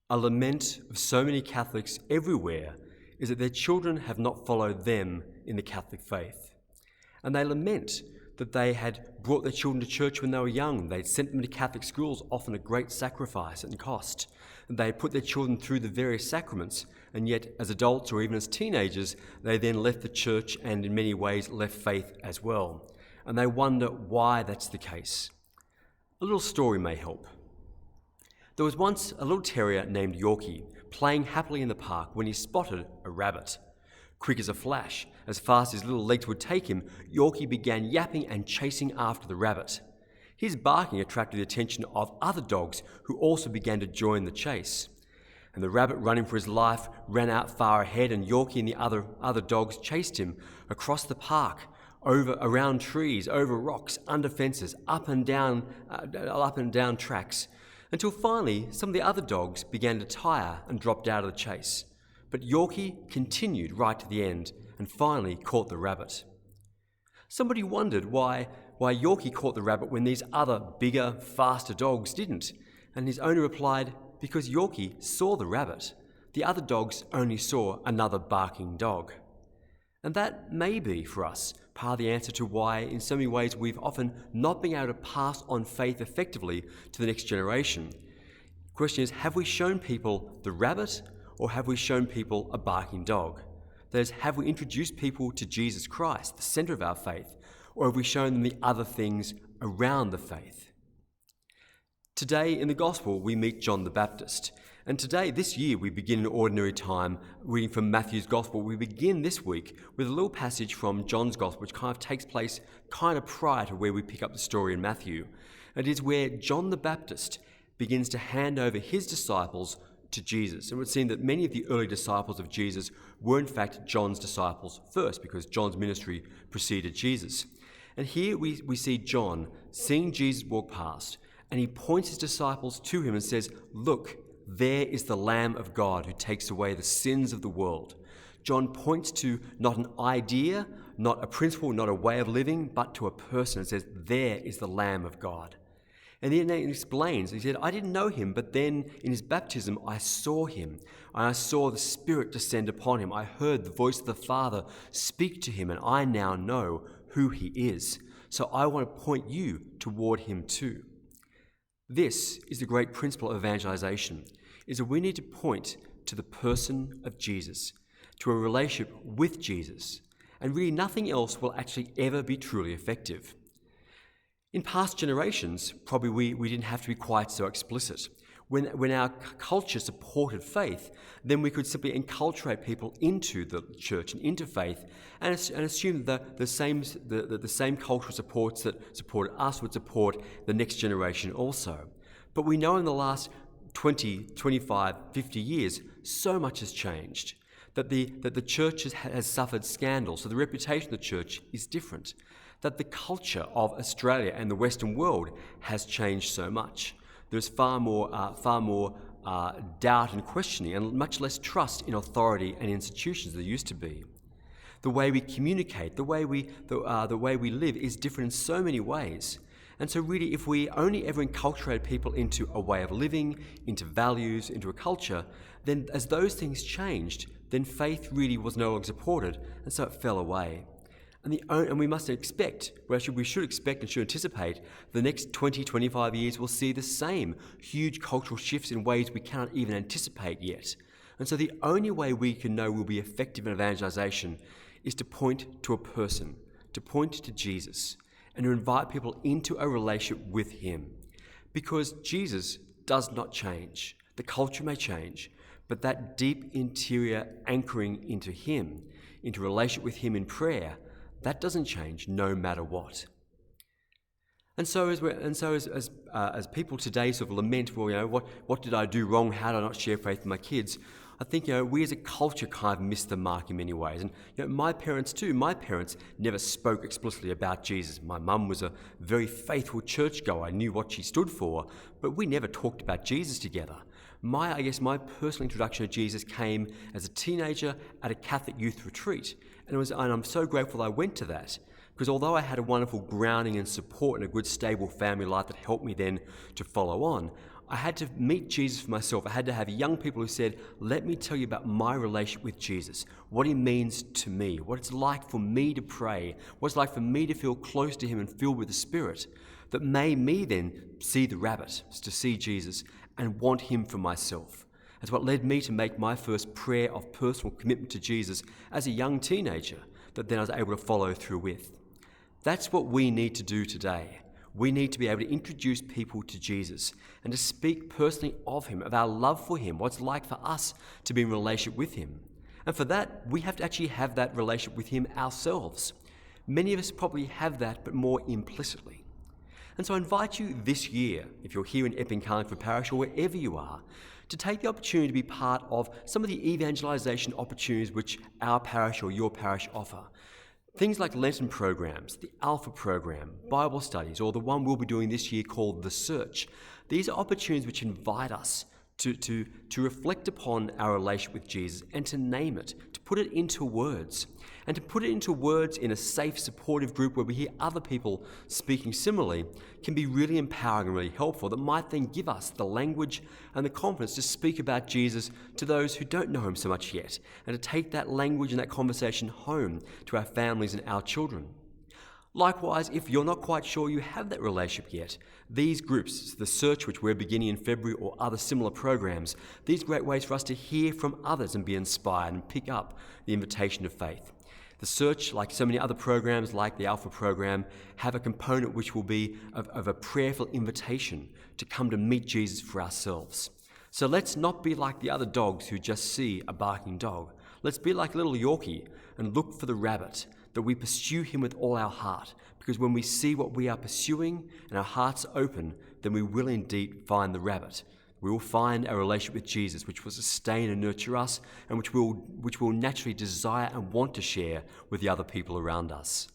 A lament of so many Catholics everywhere is that their children have not followed them in the Catholic faith. And they lament that they had brought their children to church when they were young. They'd sent them to Catholic schools, often at great sacrifice and cost. And they had put their children through the various sacraments, and yet as adults or even as teenagers, they then left the church and in many ways left faith as well. And they wonder why that's the case. A little story may help. There was once a little terrier named Yorkie playing happily in the park when he spotted a rabbit. Quick as a flash, as fast as his little legs would take him, Yorkie began yapping and chasing after the rabbit. His barking attracted the attention of other dogs who also began to join the chase. And the rabbit, running for his life, ran out far ahead, and Yorkie and the other dogs chased him across the park, around trees, over rocks, under fences, up and down tracks, until finally some of the other dogs began to tire and dropped out of the chase. But Yorkie continued right to the end and finally caught the rabbit. Somebody wondered why Yorkie caught the rabbit when these other, bigger, faster dogs didn't, and his owner replied, because Yorkie saw the rabbit. The other dogs only saw another barking dog. And that may be, for us, part of the answer to why, in so many ways, we've often not been able to pass on faith effectively to the next generation. The question is, have we shown people the rabbit, or have we shown people a barking dog? That is, have we introduced people to Jesus Christ, the centre of our faith, or have we shown them the other things around the faith? Today in the Gospel, we meet John the Baptist. And today, this year, we begin an ordinary time reading from Matthew's Gospel. We begin this week with a little passage from John's Gospel, which kind of takes place kind of prior to where we pick up the story in Matthew. It is where John the Baptist begins to hand over his disciples to Jesus. And it would seem that many of the early disciples of Jesus were in fact John's disciples first, because John's ministry preceded Jesus. And here we see John seeing Jesus walk past, and he points his disciples to him and says, "Look, there is the Lamb of God who takes away the sins of the world." John points to not an idea, not a principle, not a way of living, but to a person and says, "There is the Lamb of God." And then he explains, he said, "I didn't know him, but then in his baptism I saw him. I saw the Spirit descend upon him. I heard the voice of the Father speak to him, and I now know who he is. So I want to point you toward him too." This is the great principle of evangelization, is that we need to point to the person of Jesus, to a relationship with Jesus, and really nothing else will actually ever be truly effective. In past generations, probably we didn't have to be quite so explicit. When our culture supported faith, then we could simply enculturate people into the church and into faith and assume that the same cultural supports that supported us would support the next generation also. But we know in the last 20, 25, 50 years, so much has changed, that the church has suffered scandal, so the reputation of the church is different, that the culture of Australia and the Western world has changed so much. There's far more doubt and questioning, and much less trust in authority and institutions than there used to be. The way we communicate, the way we live is different in so many ways. And so really, if we only ever enculturate people into a way of living, into values, into a culture, then as those things changed, then faith really was no longer supported, and so it fell away. And we must expect, well, we should expect and should anticipate, the next 20, 25 years will see the same huge cultural shifts in ways we cannot even anticipate yet. And so the only way we can know we'll be effective in evangelization is to point to a person, to point to Jesus, and to invite people into a relationship with him. Because Jesus does not change. The culture may change, but that deep interior anchoring into him, into relationship with him in prayer, that doesn't change no matter what. And so as people today sort of lament, well, what did I do wrong? How did I not share faith with my kids? I think, we as a culture kind of missed the mark in many ways. And my parents too. My parents never spoke explicitly about Jesus. My mum was a very faithful churchgoer. I knew what she stood for, but we never talked about Jesus together. My personal introduction to Jesus came as a teenager at a Catholic youth retreat. And I'm so grateful that I went to that, because although I had a wonderful grounding and support and a good stable family life that helped me then to follow on, I had to meet Jesus for myself. I had to have young people who said, let me tell you about my relationship with Jesus, what he means to me, what it's like for me to pray, what it's like for me to feel close to him and filled with the Spirit, that made me then see the rabbit, to see Jesus and want him for myself. That's what led me to make my first prayer of personal commitment to Jesus as a young teenager that then I was able to follow through with. That's what we need to do today. We need to be able to introduce people to Jesus and to speak personally of him, of our love for him, what it's like for us to be in relationship with him. And for that, we have to actually have that relationship with him ourselves. Many of us probably have that, but more implicitly. And so I invite you this year, if you're here in Epping Carlingford Parish or wherever you are, to take the opportunity to be part of some of the evangelisation opportunities which our parish or your parish offer. Things like Lenten programs, the Alpha program, Bible studies, or the one we'll be doing this year called The Search. These are opportunities which invite us to reflect upon our relationship with Jesus and to name it, to put it into words. And to put it into words in a safe, supportive group where we hear other people speaking similarly can be really empowering and really helpful. That might then give us the language and the confidence to speak about Jesus to those who don't know him so much yet, and to take that language and that conversation home to our families and our children. Likewise, if you're not quite sure you have that relationship yet, these groups, The Search, which we're beginning in February, or other similar programs, these are great ways for us to hear from others and be inspired and pick up the invitation of faith. The Search, like so many other programs like the Alpha program, have a component which will be of a prayerful invitation to come to meet Jesus for ourselves. So let's not be like the other dogs who just see a barking dog. Let's be like little Yorkie and look for the rabbit, that we pursue him with all our heart, because when we see what we are pursuing and our hearts open, then we will indeed find the rabbit. We will find our relationship with Jesus, which will sustain and nurture us, and which we'll naturally desire and want to share with the other people around us.